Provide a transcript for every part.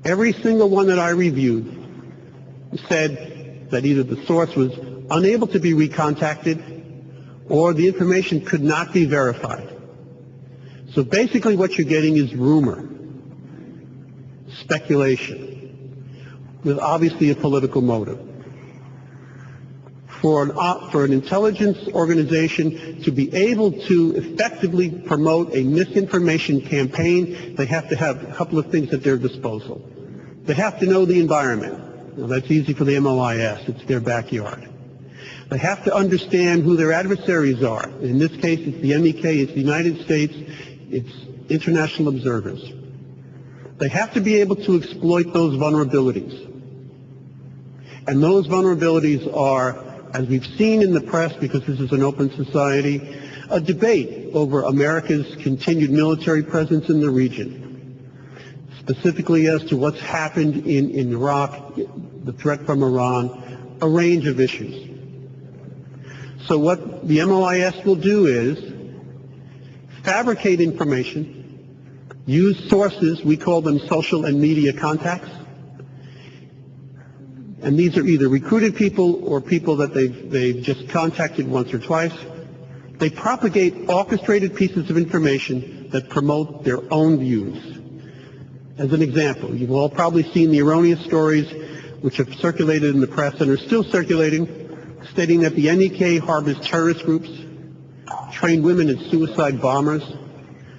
Every single one that I reviewed said that either the source was unable to be recontacted or the information could not be verified. So basically what you're getting is rumor, speculation, with obviously a political motive. For an intelligence organization to be able to effectively promote a misinformation campaign, they have to have a couple of things at their disposal. They have to know the environment. Well, that's easy for the MOIS. It's their backyard. They have to understand who their adversaries are. In this case, it's the MEK, it's the United States, it's international observers. They have to be able to exploit those vulnerabilities. And those vulnerabilities are, as we've seen in the press, because this is an open society, a debate over America's continued military presence in the region, specifically as to what's happened in Iraq, the threat from Iran, a range of issues. So what the MOIS will do is fabricate information, use sources, we call them social and media contacts, and these are either recruited people or people that they've just contacted once or twice. They propagate orchestrated pieces of information that promote their own views. As an example, you've all probably seen the erroneous stories which have circulated in the press and are still circulating, stating that the MEK harbors terrorist groups, train women as suicide bombers,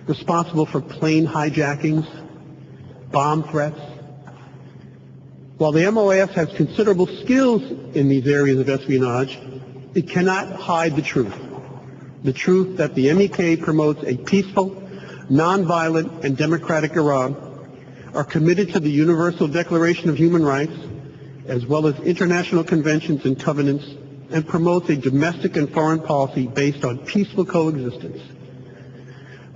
responsible for plane hijackings, bomb threats. While the MOIS has considerable skills in these areas of espionage, it cannot hide the truth that the MEK promotes a peaceful, nonviolent, and democratic Iran, are committed to the Universal Declaration of Human Rights, as well as international conventions and covenants, and promotes a domestic and foreign policy based on peaceful coexistence.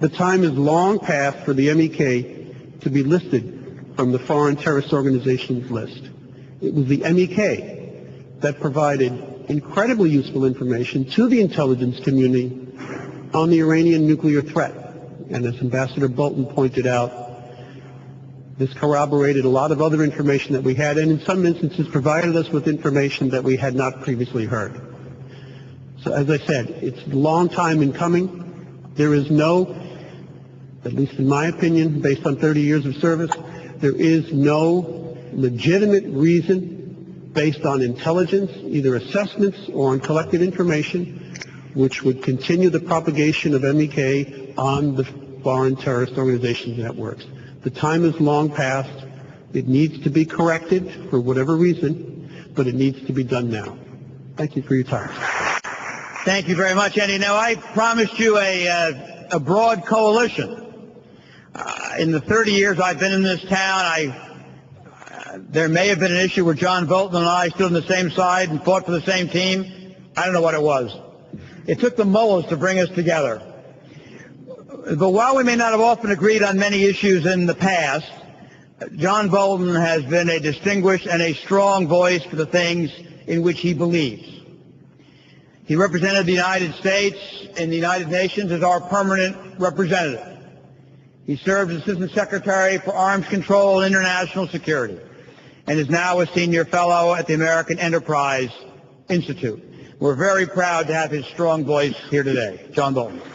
The time is long past for the MEK to be listed from the foreign terrorist organizations list. It was the MEK that provided incredibly useful information to the intelligence community on the Iranian nuclear threat. And as Ambassador Bolton pointed out, this corroborated a lot of other information that we had, and in some instances provided us with information that we had not previously heard. So as I said, it's a long time in coming. There is no, at least in my opinion, based on 30 years of service, there is no legitimate reason based on intelligence, either assessments or on collected information, which would continue the propagation of MEK on the foreign terrorist organizations networks. The time is long past. It needs to be corrected for whatever reason, but it needs to be done now. Thank you for your time. Thank you very much, Andy. Now, I promised you a broad coalition. In the 30 years I've been in this town, there may have been an issue where John Bolton and I stood on the same side and fought for the same team. I don't know what it was. It took the mullahs to bring us together. But while we may not have often agreed on many issues in the past, John Bolton has been a distinguished and a strong voice for the things in which he believes. He represented the United States in the United Nations as our permanent representative. He served as Assistant Secretary for Arms Control and International Security and is now a Senior Fellow at the American Enterprise Institute. We're very proud to have his strong voice here today. John Bolton.